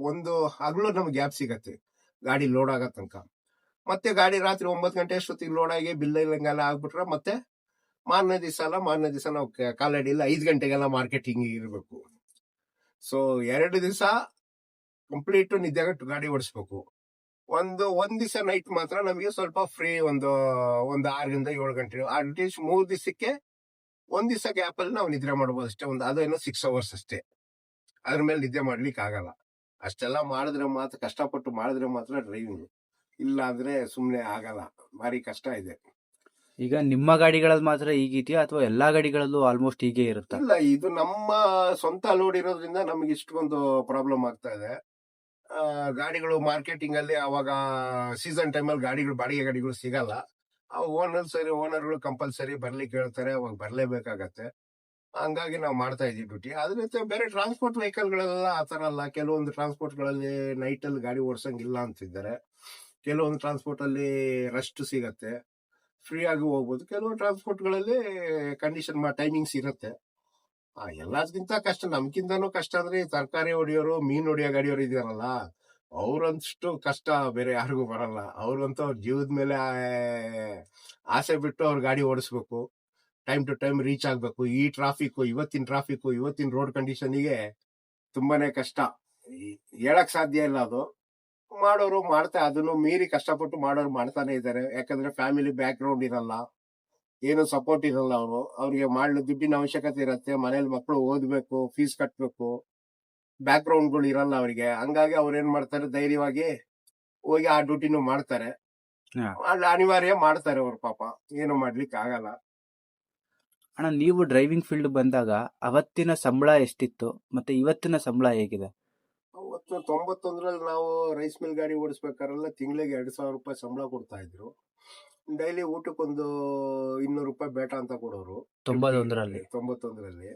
ಒಂದು ಹಗಲು ನಮ್ಗೆ ಗ್ಯಾಪ್ ಸಿಗತ್ತೆ ಗಾಡಿ ಲೋಡ್ ಆಗೋ ತನಕ. ಮತ್ತೆ ಗಾಡಿ ರಾತ್ರಿ 9 ಗಂಟೆ ಅಷ್ಟೊತ್ತಿಗೆ ಲೋಡ್ ಆಗಿ ಬಿಲ್ ಇಲ್ಲಂಗೆಲ್ಲ ಆಗ್ಬಿಟ್ರೆ ಮತ್ತೆ ಮಾರನೇ ದಿವಸ ನಾವು ಕಾಲಡಿ ಇಲ್ಲ 5 ಗಂಟೆಗೆಲ್ಲ ಮಾರ್ಕೆಟಿಂಗ್ ಇರಬೇಕು. ಸೊ 2 ದಿವಸ ಕಂಪ್ಲೀಟ್ ನಿದ್ದೆಗಟ್ಟು ಗಾಡಿ ಓಡಿಸ್ಬೇಕು. ಒಂದ್ ದಿವಸ ನೈಟ್ ಮಾತ್ರ ನಮಗೆ ಸ್ವಲ್ಪ ಫ್ರೀ, ಒಂದು 6 ರಿಂದ 7 ಗಂಟೆ, ಅಟ್ಲೀಸ್ಟ್ 3 ದಿವಸಕ್ಕೆ ಒಂದ್ ದಿವಸ ಗ್ಯಾಪ್ ಅಲ್ಲಿ ನಾವು ನಿದ್ರೆ ಮಾಡ್ಬೋದು ಅಷ್ಟೇ. ಅದೇನೋ 6 ಅವರ್ಸ್ ಅಷ್ಟೇ, ಅದ್ರ ಮೇಲೆ ನಿದ್ದೆ ಮಾಡ್ಲಿಕ್ಕೆ ಆಗಲ್ಲ. ಅಷ್ಟೆಲ್ಲ ಮಾಡಿದ್ರೆ ಮಾತ್ರ, ಕಷ್ಟಪಟ್ಟು ಮಾಡಿದ್ರೆ ಮಾತ್ರ ಡ್ರೈವಿಂಗ್, ಇಲ್ಲ ಅಂದ್ರೆ ಸುಮ್ನೆ ಆಗಲ್ಲ, ಭಾರಿ ಕಷ್ಟ ಇದೆ.
ಈಗ ನಿಮ್ಮ ಗಾಡಿಗಳಲ್ಲಿ ಮಾತ್ರ ಹೀಗಿದೆಯಾ ಅಥವಾ ಎಲ್ಲಾ ಗಾಡಿಗಳಲ್ಲೂ ಆಲ್ಮೋಸ್ಟ್ ಹೀಗೆ ಇರುತ್ತಾ?
ಇಲ್ಲ, ಇದು ನಮ್ಮ ಸ್ವಂತ ಲೋಡ್ ಇರೋದ್ರಿಂದ ನಮ್ಗೆ ಇಷ್ಟೊಂದು ಪ್ರಾಬ್ಲಮ್ ಆಗ್ತಾ ಇದೆ. ಗಾಡಿಗಳು ಮಾರ್ಕೆಟಿಂಗ್ ಅಲ್ಲಿ ಅವಾಗ ಸೀಸನ್ ಟೈಮಲ್ಲಿ ಗಾಡಿಗಳು, ಬಾಡಿಗೆ ಗಾಡಿಗಳು ಸಿಗಲ್ಲ. ಓನರ್ಗಳು ಕಂಪಲ್ಸರಿ ಬರ್ಲಿಕ್ಕೆ ಹೇಳ್ತಾರೆ, ಅವಾಗ ಬರ್ಲೇಬೇಕಾಗತ್ತೆ. ಹಂಗಾಗಿ ನಾವು ಮಾಡ್ತಾ ಇದೀವಿ ಡ್ಯೂಟಿ. ಅದ್ರ ಜೊತೆ ಬೇರೆ ಟ್ರಾನ್ಸ್ಪೋರ್ಟ್ ವೆಹಿಕಲ್ ಗಳೆಲ್ಲ ಆತರ ಅಲ್ಲ. ಕೆಲವೊಂದು ಟ್ರಾನ್ಸ್ಪೋರ್ಟ್ ಗಳಲ್ಲಿ ನೈಟ್ ಅಲ್ಲಿ ಗಾಡಿ ಓಡಿಸಂಗಿಲ್ಲ ಅಂತಿದ್ದಾರೆ. ಕೆಲವೊಂದು ಟ್ರಾನ್ಸ್ಪೋರ್ಟ್ ಅಲ್ಲಿ ರೆಸ್ಟ್ ಸಿಗತ್ತೆ, ಫ್ರೀ ಆಗಿ ಹೋಗ್ಬೋದು. ಕೆಲವು ಟ್ರಾನ್ಸ್ಪೋರ್ಟ್ ಗಳಲ್ಲಿ ಕಂಡೀಷನ್ ಟೈಮಿಂಗ್ಸ್ ಇರುತ್ತೆ. ಎಲ್ಲದಕ್ಕಿಂತ ಕಷ್ಟ, ನಮ್ಗಿಂತಾನು ಕಷ್ಟ ಅಂದ್ರೆ ಈ ತರಕಾರಿ ಹೊಡಿಯೋರು, ಮೀನ್ ಹೊಡಿಯೋ ಗಾಡಿಯವರು ಇದಾರಲ್ಲ, ಅವ್ರಂತಷ್ಟು ಕಷ್ಟ ಬೇರೆ ಯಾರಿಗೂ ಬರಲ್ಲ. ಅವ್ರಂತೂ ಅವ್ರ ಜೀವದ ಮೇಲೆ ಆಸೆ ಬಿಟ್ಟು ಅವ್ರ ಗಾಡಿ ಓಡಿಸ್ಬೇಕು, ಟೈಮ್ ಟು ಟೈಮ್ ರೀಚ್ ಆಗ್ಬೇಕು. ಈ ಇವತ್ತಿನ ರೋಡ್ ಕಂಡೀಷನ್ಗೆ ತುಂಬಾನೇ ಕಷ್ಟ, ಹೇಳಕ್ ಸಾಧ್ಯ ಇಲ್ಲ. ಅದು ಮಾಡೋರು ಅದನ್ನು ಮೀರಿ ಕಷ್ಟಪಟ್ಟು ಮಾಡೋರು ಮಾಡ್ತಾನೆ ಇದ್ದಾರೆ. ಯಾಕಂದ್ರೆ ಫ್ಯಾಮಿಲಿ ಬ್ಯಾಕ್ ಗ್ರೌಂಡ್ ಇರಲ್ಲ, ಏನು ಸಪೋರ್ಟ್ ಇರಲ್ಲ. ಅವ್ರಿಗೆ ಮಾಡಲು ದುಡ್ಡಿನ ಅವಶ್ಯಕತೆ ಇರುತ್ತೆ, ಮನೇಲಿ ಮಕ್ಕಳು ಓದ್ಬೇಕು, ಫೀಸ್ ಕಟ್ಬೇಕು, ಬ್ಯಾಕ್ ಗ್ರೌಂಡ್ ಗಳು ಇರಲ್ಲ ಅವರಿಗೆ. ಹಂಗಾಗಿ ಅವ್ರು ಏನ್ ಮಾಡ್ತಾರೆ, ಧೈರ್ಯವಾಗಿ ಹೋಗಿ ಆ ಡ್ಯೂಟಿನೂ ಮಾಡ್ತಾರೆ. ಅನಿವಾರ್ಯ ಮಾಡ್ತಾರೆ ಅವ್ರು, ಪಾಪ ಏನು ಮಾಡ್ಲಿಕ್ಕೆ ಆಗಲ್ಲ.
ಅಣ್ಣ, ನೀವು ಡ್ರೈವಿಂಗ್ ಫೀಲ್ಡ್ ಬಂದಾಗ ಅವತ್ತಿನ ಸಂಬಳ ಎಷ್ಟಿತ್ತು ಮತ್ತೆ ಇವತ್ತಿನ ಸಂಬಳ ಹೇಗಿದೆ?
ಅವತ್ತು 91ರಲ್ಲಿ ನಾವು ರೈಸ್ ಮಿಲ್ ಗಾಡಿ ಓಡಿಸ್ಬೇಕಾರಲ್ಲ ತಿಂಗಳಿಗೆ 2,000 ರೂಪಾಯಿ ಸಂಬಳ ಕೊಡ್ತಾ ಇದ್ರು. ಡೈಲಿ ಊಟಕ್ಕೊಂದು 200 ರೂಪಾಯಿ ಬೇಟ ಅಂತ ಕೊಡೋರು 91ರಲ್ಲಿ.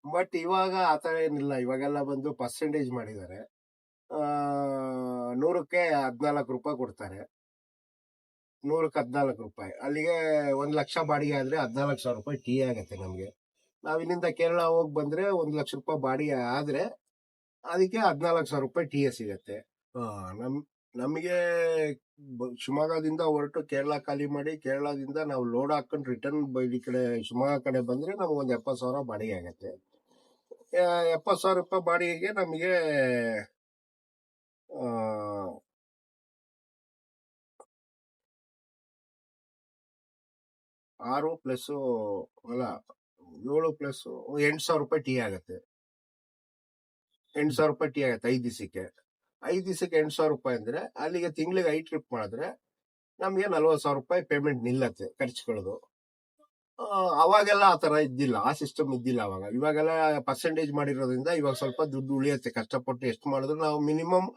ಬಟ್ ಇವಾಗ ಆತರ ಏನಿಲ್ಲ. ಇವಾಗೆಲ್ಲ ಬಂದು ಪರ್ಸೆಂಟೇಜ್ ಮಾಡಿದ್ದಾರೆ. 100ಕ್ಕೆ 14 ರೂಪಾಯಿ ಕೊಡ್ತಾರೆ. 100ಕ್ಕೆ 14 ರೂಪಾಯಿ. ಅಲ್ಲಿಗೆ 1 ಲಕ್ಷ ಬಾಡಿಗೆ ಆದ್ರೆ 14,000 ರೂಪಾಯಿ ಟೀ ಆಗತ್ತೆ ನಮ್ಗೆ. ನಾವ್ ಇಲ್ಲಿಂದ ಕೇರಳ ಹೋಗಿ ಬಂದ್ರೆ 1 ಲಕ್ಷ ರೂಪಾಯಿ ಬಾಡಿಗೆ ಆದ್ರೆ ಅದಕ್ಕೆ 14,000 ರೂಪಾಯಿ ಟಿ ಎ ಸಿಗತ್ತೆ. ನಮಗೆ ಶಿವಮೊಗ್ಗದಿಂದ ಹೊರಟು ಕೇರಳ ಖಾಲಿ ಮಾಡಿ, ಕೇರಳದಿಂದ ನಾವು ಲೋಡ್ ಹಾಕೊಂಡು ರಿಟರ್ನ್ ಈ ಕಡೆ ಶಿವಮೊಗ್ಗ ಕಡೆ ಬಂದ್ರೆ ನಮ್ಗೆ ಒಂದು 70,000 ಬಾಡಿಗೆ ಆಗತ್ತೆ. 70,000 ರೂಪಾಯಿ ಬಾಡಿಗೆಗೆ ನಮಗೆ 6 ಪ್ಲಸ್ ಅಲ್ಲ 7 ಪ್ಲಸ್ 8,000 ರೂಪಾಯಿ ಟೀ ಆಗತ್ತೆ. 8,000 ರೂಪಾಯಿ ಟೀ ಆಗತ್ತೆ 5 ದಿವಸಕ್ಕೆ. 5 ದಿವಸಕ್ಕೆ 8,000 ರೂಪಾಯಿ ಅಂದ್ರೆ ಅಲ್ಲಿಗೆ ತಿಂಗಳಿಗೆ 5 ಟ್ರಿಪ್ ಮಾಡಿದ್ರೆ ನಮ್ಗೆ 40,000 ರೂಪಾಯಿ ಪೇಮೆಂಟ್ ನಿಲ್ಲತ್ತೆ, ಖರ್ಚುಗಳದು. ಅವಾಗೆಲ್ಲ ಆತರ ಇದ್ದಿಲ್ಲ, ಆ ಸಿಸ್ಟಮ್ ಇದ್ದಿಲ್ಲ ಅವಾಗ. ಇವಾಗೆಲ್ಲ ಪರ್ಸೆಂಟೇಜ್ ಮಾಡಿರೋದ್ರಿಂದ ಇವಾಗ ಸ್ವಲ್ಪ ದುಡ್ಡು ಉಳಿಯತ್ತೆ. ಕಷ್ಟಪಟ್ಟು ಎಷ್ಟು ಮಾಡಿದ್ರು ನಾವು ಮಿನಿಮಮ್,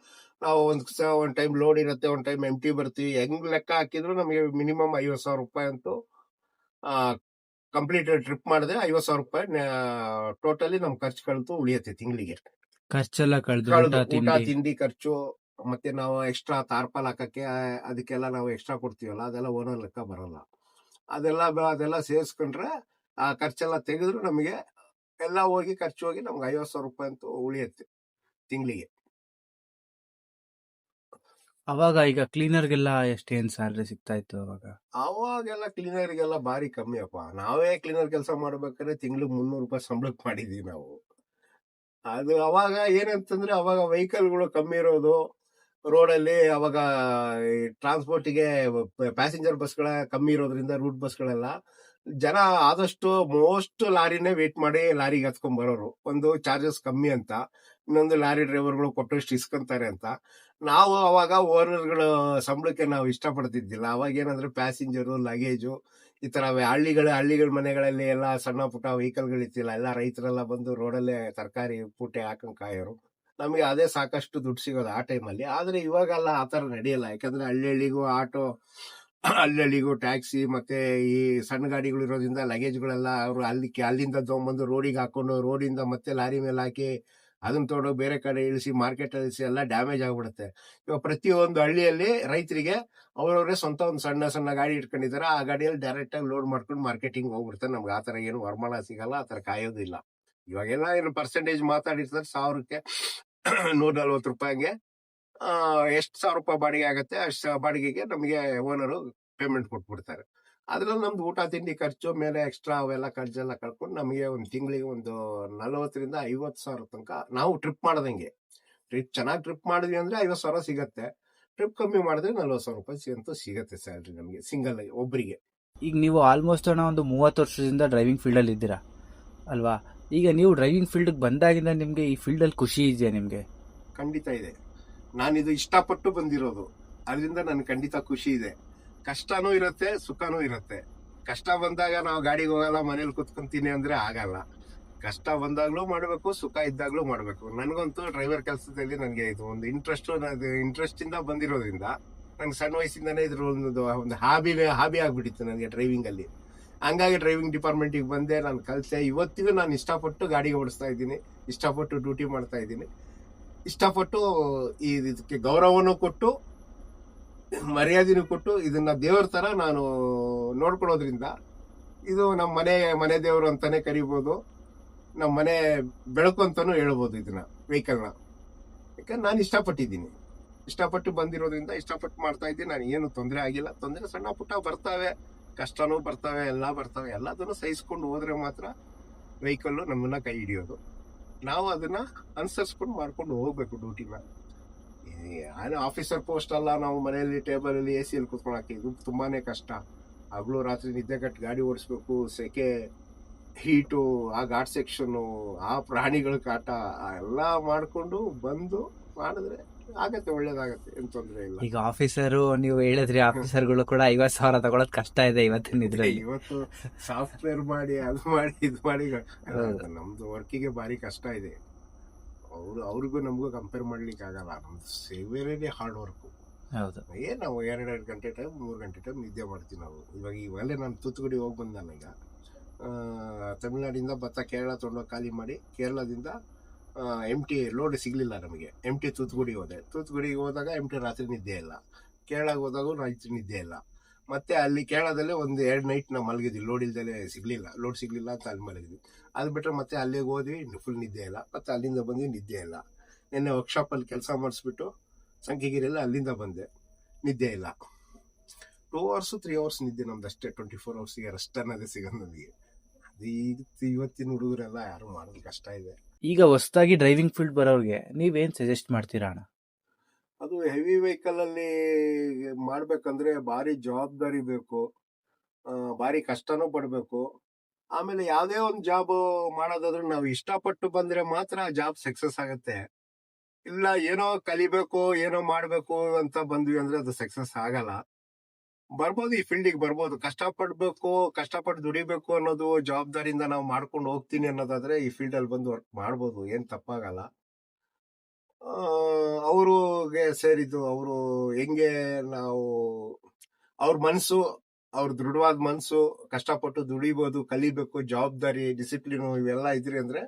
ನಾವು ಒಂದ್ ಟೈಮ್ ಲೋಡ್ ಇರುತ್ತೆ, ಒಂದ್ ಟೈಮ್ ಎಂಟಿ ಬರ್ತೀವಿ, ಹೆಂಗ್ ಲೆಕ್ಕ ಹಾಕಿದ್ರು ನಮಗೆ ಮಿನಿಮಮ್ 50,000 ರೂಪಾಯಿ ಅಂತೂ ಕಂಪ್ಲೀಟ್ ಟ್ರಿಪ್ ಮಾಡಿದ್ರೆ 50,000 ರೂಪಾಯಿ ಟೋಟಲಿ ನಮ್ ಖರ್ಚುಗಳಂತೂ ಉಳಿಯತ್ತೆ ತಿಂಗಳಿಗೆ.
ಖರ್ಚೆಲ್ಲ
ಊಟ ತಿಂಡಿ ಖರ್ಚು, ಮತ್ತೆ ನಾವು ಎಕ್ಸ್ಟ್ರಾ ತಾರ್ಪಾಲ್ ಹಾಕಕ್ಕೆ ಅದಕ್ಕೆಲ್ಲ ನಾವು ಎಕ್ಸ್ಟ್ರಾ ಕೊಡ್ತೀವಲ್ಲ, ಅದೆಲ್ಲ ಓನರ್ ಲೆಕ್ಕ ಬರಲ್ಲ. ಅದೆಲ್ಲ ಸೇರಿಸ್ಕೊಂಡ್ರೆ ಆ ಖರ್ಚೆಲ್ಲ ತೆಗೆದ್ರು ನಮಗೆ ಎಲ್ಲ ಹೋಗಿ ಖರ್ಚು ಹೋಗಿ ನಮ್ಗೆ 50,000 ರೂಪಾಯಿ ಅಂತೂ ಉಳಿಯತ್ತೆ ತಿಂಗಳಿಗೆ.
ಅವಾಗ ಈಗ ಕ್ಲೀನರ್ಗೆಲ್ಲ ಎಷ್ಟೇನ್ ಸ್ಯಾಲ್ರಿ ಸಿಗ್ತಾ ಇತ್ತು
ಅವಾಗೆಲ್ಲ ಕ್ಲೀನರ್ಗೆಲ್ಲ ಭಾರಿ ಕಮ್ಮಿ ಅಪ್ಪ. ನಾವೇ ಕ್ಲೀನರ್ ಕೆಲಸ ಮಾಡ್ಬೇಕಾದ್ರೆ ತಿಂಗ್ಳಿಗೆ 300 ರೂಪಾಯಿ ಸಂಬಳಕ್ಕೆ ಮಾಡಿದೀವಿ ನಾವು. ಅದು ಅವಾಗ ಏನಂತಂದ್ರೆ, ಅವಾಗ ವೆಹಿಕಲ್ಗಳು ಕಮ್ಮಿ ಇರೋದು ರೋಡಲ್ಲಿ. ಅವಾಗ ಟ್ರಾನ್ಸ್ಪೋರ್ಟಿಗೆ ಪ್ಯಾಸೆಂಜರ್ ಬಸ್ಗಳ ಕಮ್ಮಿ ಇರೋದ್ರಿಂದ ರೂಟ್ ಬಸ್ಗಳೆಲ್ಲ ಜನ ಆದಷ್ಟು ಮೋಸ್ಟ್ ಲಾರಿನೇ ವೇಟ್ ಮಾಡಿ ಲಾರಿಗೆ ಹತ್ಕೊಂಡ್ ಬರೋರು. ಒಂದು ಚಾರ್ಜಸ್ ಕಮ್ಮಿ ಅಂತ, ಇನ್ನೊಂದು ಲಾರಿ ಡ್ರೈವರ್ಗಳು ಕೊಟ್ಟಷ್ಟು ಇಸ್ಕೊಂತಾರೆ ಅಂತ. ನಾವು ಅವಾಗ ಓನರ್ಗಳ ಸಂಬಳಕ್ಕೆ ನಾವು ಇಷ್ಟಪಡ್ತಿದ್ದಿಲ್ಲ. ಅವಾಗ ಏನಂದ್ರೆ ಪ್ಯಾಸೆಂಜರು, ಲಗೇಜು, ಈ ತರ ಹಳ್ಳಿಗಳ ಮನೆಗಳಲ್ಲಿ ಎಲ್ಲ ಸಣ್ಣ ಪುಟ್ಟ ವೆಹಿಕಲ್ಗಳಿತ್ತಿಲ್ಲ. ಎಲ್ಲ ರೈತರೆಲ್ಲ ಬಂದು ರೋಡಲ್ಲೇ ತರಕಾರಿ ಪೂಟೆ ಹಾಕೊಂಡ್ ಕಾಯೋರು. ನಮಗೆ ಅದೇ ಸಾಕಷ್ಟು ದುಡ್ಡು ಸಿಗೋದು ಆ ಟೈಮಲ್ಲಿ. ಆದ್ರೆ ಇವಾಗೆಲ್ಲ ಆತರ ನಡೆಯಲ್ಲ. ಯಾಕಂದ್ರೆ ಹಳ್ಳಿಗೂ ಆಟೋ ಹಳ್ಳಿಗೂ ಟ್ಯಾಕ್ಸಿ ಮತ್ತೆ ಈ ಸಣ್ಣ ಗಾಡಿಗಳು ಇರೋದ್ರಿಂದ ಲಗೇಜ್ಗಳೆಲ್ಲ ಅವರು ಅಲ್ಲಿಂದ ತಗೊಂಡ್ಬಂದು ರೋಡಿಗೆ ಹಾಕೊಂಡು ರೋಡಿಂದ ಮತ್ತೆ ಲಾರಿ ಮೇಲೆ ಹಾಕಿ ಅದನ್ನ ತೊಗೊಂಡು ಬೇರೆ ಕಡೆ ಇಳಿಸಿ ಮಾರ್ಕೆಟ್ ಇಳಿಸಿ ಎಲ್ಲ ಡ್ಯಾಮೇಜ್ ಆಗ್ಬಿಡುತ್ತೆ. ಇವಾಗ ಪ್ರತಿಯೊಂದು ಹಳ್ಳಿಯಲ್ಲಿ ರೈತರಿಗೆ ಅವರವರೇ ಸ್ವಂತ ಒಂದು ಸಣ್ಣ ಸಣ್ಣ ಗಾಡಿ ಇಟ್ಕೊಂಡಿದ್ದಾರೆ. ಆ ಗಾಡಿಯಲ್ಲಿ ಡೈರೆಕ್ಟ್ ಆಗಿ ಲೋಡ್ ಮಾಡ್ಕೊಂಡು ಮಾರ್ಕೆಟಿಂಗ್ ಹೋಗ್ಬಿಡ್ತಾರೆ. ನಮ್ಗೆ ಆ ತರ ಏನು ವರಮಾನ ಸಿಗಲ್ಲ, ಆ ತರ ಕಾಯೋದಿಲ್ಲ. ಇವಾಗೆಲ್ಲ ಏನು ಪರ್ಸೆಂಟೇಜ್ ಮಾತಾಡಿರ್ತಾರೆ, 1000ಕ್ಕೆ 140 ರೂಪಾಯಿಗೆ ಎಷ್ಟು 1000 ರೂಪಾಯಿ ಬಾಡಿಗೆ ಆಗುತ್ತೆ ಅಷ್ಟು ಬಾಡಿಗೆಗೆ ನಮಗೆ ಓನರು ಪೇಮೆಂಟ್ ಕೊಟ್ಬಿಡ್ತಾರೆ. ಅದ್ರಲ್ಲಿ ನಮ್ದು ಊಟ ತಿಂಡಿ ಖರ್ಚು ಮೇಲೆ ಎಕ್ಸ್ಟ್ರಾ ಅವೆಲ್ಲ ಖರ್ಚೆಲ್ಲ ಕಳ್ಕೊಂಡು ನಮಗೆ ಒಂದು ತಿಂಗಳಿಗೆ ಒಂದು 40,000 ರಿಂದ 50,000 ತನಕ ನಾವು ಟ್ರಿಪ್ ಮಾಡ್ದಂಗೆ. ಚೆನ್ನಾಗಿ ಟ್ರಿಪ್ ಮಾಡಿದ್ವಿ ಅಂದ್ರೆ 50,000 ಸಿಗತ್ತೆ. ಟ್ರಿಪ್ ಕಮ್ಮಿ ಮಾಡಿದ್ರೆ 40,000 ರೂಪಾಯಿ ಅಂತೂ ಸಿಗತ್ತೆ ಸ್ಯಾಲ್ರಿ ನಮಗೆ ಸಿಂಗಲ್ ಒಬ್ಬರಿಗೆ.
ಈಗ ನೀವು ಆಲ್ಮೋಸ್ಟ್ ಅಣ್ಣ ಒಂದು 30 ವರ್ಷದಿಂದ ಡ್ರೈವಿಂಗ್ ಫೀಲ್ಡಲ್ಲಿ ಇದ್ದೀರಾ ಅಲ್ವಾ? ಈಗ ನೀವು ಡ್ರೈವಿಂಗ್ ಫೀಲ್ಡ್ಗೆ ಬಂದಾಗಿಂದ ನಿಮಗೆ ಈ ಫೀಲ್ಡಲ್ಲಿ ಖುಷಿ ಇದೆಯಾ ನಿಮಗೆ?
ಖಂಡಿತ ಇದೆ. ನಾನಿದು ಇಷ್ಟಪಟ್ಟು ಬಂದಿರೋದು, ಅದರಿಂದ ನನ್ಗೆ ಖಂಡಿತ ಖುಷಿ ಇದೆ. ಕಷ್ಟನೂ ಇರುತ್ತೆ, ಸುಖನೂ ಇರುತ್ತೆ. ಕಷ್ಟ ಬಂದಾಗ ನಾವು ಗಾಡಿಗೆ ಹೋಗಲ್ಲ, ಮನೇಲಿ ಕುತ್ಕೊಂತೀನಿ ಅಂದ್ರೆ ಆಗಲ್ಲ. ಕಷ್ಟ ಬಂದಾಗ್ಲೂ ಮಾಡ್ಬೇಕು, ಸುಖ ಇದ್ದಾಗ್ಲೂ ಮಾಡ್ಬೇಕು. ನನಗಂತೂ ಡ್ರೈವರ್ ಕೆಲಸದಲ್ಲಿ ನನಗೆ ಇದು ಒಂದು ಇಂಟ್ರೆಸ್ಟ್ ಇಂದ ಬಂದಿರೋದ್ರಿಂದ ನನ್ಗೆ ಸಣ್ಣ ವಯಸ್ಸಿಂದಾನೇ ಇದ್ರ ಒಂದು ಹಾಬಿ ಆಗ್ಬಿಟ್ಟಿತ್ತು ನನಗೆ ಡ್ರೈವಿಂಗ್ ಅಲ್ಲಿ. ಹಂಗಾಗಿ ಡ್ರೈವಿಂಗ್ ಡಿಪಾರ್ಟ್ಮೆಂಟಿಗೆ ಬಂದೆ, ನಾನು ಕಲಿತೆ. ಇವತ್ತಿಗೂ ನಾನು ಇಷ್ಟಪಟ್ಟು ಗಾಡಿ ಓಡಿಸ್ತಾ ಇದ್ದೀನಿ, ಇಷ್ಟಪಟ್ಟು ಡ್ಯೂಟಿ ಮಾಡ್ತಾ ಇದ್ದೀನಿ, ಇಷ್ಟಪಟ್ಟು ಇದಕ್ಕೆ ಗೌರವನೂ ಕೊಟ್ಟು ಮರ್ಯಾದೆನೂ ಕೊಟ್ಟು ಇದನ್ನ ದೇವ್ರ ತರ ನಾನು ನೋಡ್ಕೊಳ್ಳೋದ್ರಿಂದ ಇದು ನಮ್ಮ ಮನೆ ದೇವರು ಅಂತಾನೆ ಕರಿಬೋದು, ನಮ್ಮ ಮನೆ ಬೆಳಕು ಅಂತಾನು ಹೇಳ್ಬೋದು ಇದನ್ನ ವೆಹಿಕಲ್ನ. ಯಾಕಂದ್ರೆ ನಾನು ಇಷ್ಟಪಟ್ಟು ಬಂದಿರೋದ್ರಿಂದ ಇಷ್ಟಪಟ್ಟು ಮಾಡ್ತಾ ಇದ್ದೀನಿ. ನಾನು ಏನು ತೊಂದರೆ ಆಗಿಲ್ಲ. ತೊಂದರೆ ಸಣ್ಣ ಪುಟ್ಟ ಬರ್ತಾವೆ, ಕಷ್ಟನೂ ಬರ್ತವೆ, ಎಲ್ಲ ಬರ್ತವೆ. ಎಲ್ಲದನ್ನು ಸಹಿಸ್ಕೊಂಡು ಹೋದ್ರೆ ಮಾತ್ರ ವೆಹಿಕಲ್ ನಮ್ಮನ್ನ ಕೈ ಹಿಡಿಯೋದು. ನಾವು ಅದನ್ನ ಅನುಸರಿಸ್ಕೊಂಡು ಮಾಡ್ಕೊಂಡು ಹೋಗ್ಬೇಕು ಡ್ಯೂಟಿನ. ಆಫೀಸರ್ ಪೋಸ್ಟ್ ಅಲ್ಲ, ನಾವು ಮನೆಯಲ್ಲಿ ಟೇಬಲ್ ಅಲ್ಲಿ AC ಅಲ್ಲಿ ಕುತ್ಕೊಳಕ್ಕೆ ಇದು ತುಂಬಾನೇ ಕಷ್ಟ. ಹಗಲು ರಾತ್ರಿ ನಿದ್ದೆ ಕಟ್ಟು ಗಾಡಿ ಓಡಿಸ್ಬೇಕು, ಸೆಕೆ, ಹೀಟು, ಆ ಘಾಟ್ ಸೆಕ್ಷನ್, ಆ ಪ್ರಾಣಿಗಳ ಕಾಟ ಎಲ್ಲ ಮಾಡ್ಕೊಂಡು ಬಂದು ಮಾಡಿದ್ರೆ ಆಗತ್ತೆ, ಒಳ್ಳೇದಾಗತ್ತೆ, ಏನ್ ತೊಂದ್ರೆ ಇಲ್ಲ.
ಈಗ ಆಫೀಸರು ನೀವು ಹೇಳಿದ್ರಿ, ಆಫೀಸರ್ಗಳು ಕೂಡ 50,000 ತಗೊಳೋದ್ ಕಷ್ಟ ಇದೆ ಇವತ್ತಿನ ಇದ್ರಲ್ಲಿ.
ಇವತ್ತು ಸಾಫ್ಟ್ವೇರ್ ಮಾಡಿ ಅದು ಮಾಡಿ ಇದು ಮಾಡಿ ನಮ್ದು ವರ್ಕಿಗೆ ಭಾರಿ ಕಷ್ಟ ಇದೆ. ಅವ್ರಿಗೂ ನಮಗೂ ಕಂಪೇರ್ ಮಾಡ್ಲಿಕ್ಕೆ ಆಗಲ್ಲ. ನಮ್ದು ಸೇವೆನೇ ಹಾರ್ಡ್ ವರ್ಕ್.
ಹೌದು.
ನಾವು 2 ಗಂಟೆ ಟೈಮ್ 3 ಗಂಟೆ ಟೈಮ್ ನಿದ್ದೆ ಮಾಡ್ತೀವಿ ನಾವು. ಇವಾಗಲೇ ನಾನು ತೂತುಗುಡಿ ಹೋಗಿ ಬಂದ. ಈಗ ತಮಿಳ್ನಾಡಿಂದ ಭತ್ತ ಕೇರಳ ತೊಗೊಂಡೋಗಿ ಖಾಲಿ ಮಾಡಿ, ಕೇರಳದಿಂದ MT ಲೋಡ್ ಸಿಗ್ಲಿಲ್ಲ ನಮಗೆ. MT ತೂತುಗುಡಿಗೆ ಹೋದೆ. ತೂತುಗುಡಿಗೆ ಹೋದಾಗ MT ರಾತ್ರಿ ನಿದ್ದೆ ಇಲ್ಲ, ಕೇರಳಗೆ ಹೋದಾಗ ರಾತ್ರಿ ನಿದ್ದೆ ಇಲ್ಲ. ಮತ್ತೆ ಅಲ್ಲಿ ಕೇರಳದಲ್ಲೇ ಒಂದು 2 ನೈಟ್ ನಾವು ಮಲಗಿದ್ವಿ, ಲೋಡ್ ಸಿಗ್ಲಿಲ್ಲ ಅಂತ ಅಲ್ಲಿ ಮಲಗಿದ್ವಿ. ಅದು ಬಿಟ್ಟರೆ ಮತ್ತೆ ಅಲ್ಲಿಗೆ ಹೋದ್ವಿ, ಫುಲ್ ನಿದ್ದೆ ಇಲ್ಲ. ಮತ್ತೆ ಅಲ್ಲಿಂದ ಬಂದ್ವಿ, ನಿದ್ದೆ ಇಲ್ಲ. ನಿನ್ನೆ ವರ್ಕ್ಶಾಪ್ ಅಲ್ಲಿ ಕೆಲಸ ಮಾಡಿಸ್ಬಿಟ್ಟು ಸಂಖ್ಯೆಗಿರಿಲ್ಲ, ಅಲ್ಲಿಂದ ಬಂದೆ, ನಿದ್ದೆ ಇಲ್ಲ. 2 hours 3 hours ನಿದ್ದೆ ನಮ್ದು ಅಷ್ಟೇ. 24 hours ರೆಸ್ಟ್ ಅನ್ನೋದೇ ಸಿಗೋದು ನಮಗೆ. ಇವತ್ತಿನ ಹುಡುಗರೆಲ್ಲ ಯಾರು ಮಾಡೋದು ಕಷ್ಟ ಇದೆ.
ಈಗ ಹೊಸದಾಗಿ ಡ್ರೈವಿಂಗ್ ಫೀಲ್ಡ್ ಬರೋರಿಗೆ ನೀವೇನ್ ಸಜೆಸ್ಟ್ ಮಾಡ್ತೀರಾ ಅಣ್ಣ?
ಅದು ಹೆವಿ ವೆಹಿಕಲ್ ಅಲ್ಲಿ ಮಾಡ್ಬೇಕಂದ್ರೆ ಭಾರಿ ಜವಾಬ್ದಾರಿ ಬೇಕು, ಭಾರಿ ಕಷ್ಟನೂ ಪಡ್ಬೇಕು. ಆಮೇಲೆ ಯಾವ್ದೇ ಒಂದು ಜಾಬ್ ಮಾಡೋದಾದ್ರೂ ನಾವು ಇಷ್ಟಪಟ್ಟು ಬಂದ್ರೆ ಮಾತ್ರ ಜಾಬ್ ಸಕ್ಸಸ್ ಆಗತ್ತೆ. ಇಲ್ಲ ಏನೋ ಕಲಿಬೇಕು, ಏನೋ ಮಾಡ್ಬೇಕು ಅಂತ ಬಂದ್ವಿ ಅಂದ್ರೆ ಅದು ಸಕ್ಸಸ್ ಆಗಲ್ಲ. ಬರ್ಬೋದು, ಈ ಫೀಲ್ಡಿಗೆ ಬರ್ಬೋದು, ಕಷ್ಟಪಟ್ಟು ದುಡಿಬೇಕು ಅನ್ನೋದು ಜವಾಬ್ದಾರಿಯಿಂದ ನಾವು ಮಾಡ್ಕೊಂಡು ಹೋಗ್ತೀನಿ ಅನ್ನೋದಾದ್ರೆ ಈ ಫೀಲ್ಡ್ ಅಲ್ಲಿ ಬಂದು ವರ್ಕ್ ಮಾಡ್ಬೋದು, ಏನ್ ತಪ್ಪಾಗಲ್ಲ. ಅವ್ರಿಗೆ ಸೇರಿದ್ದು ಅವರು ಹೆಂಗೆ ನಾವು ಅವ್ರ ಮನ್ಸು, ಅವ್ರ ದೃಢವಾದ ಮನ್ಸು, ಕಷ್ಟಪಟ್ಟು ದುಡಿಬೋದು, ಕಲಿಬೇಕು, ಜವಾಬ್ದಾರಿ, ಡಿಸಿಪ್ಲಿನ್ ಇವೆಲ್ಲ ಇದ್ರಿ ಅಂದ್ರೆ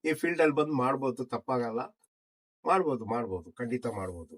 ಈ ಫೀಲ್ಡ್ ಅಲ್ಲಿ ಬಂದು ಮಾಡ್ಬೋದು, ತಪ್ಪಾಗಲ್ಲ. ಮಾಡ್ಬೋದು, ಖಂಡಿತ ಮಾಡ್ಬೋದು.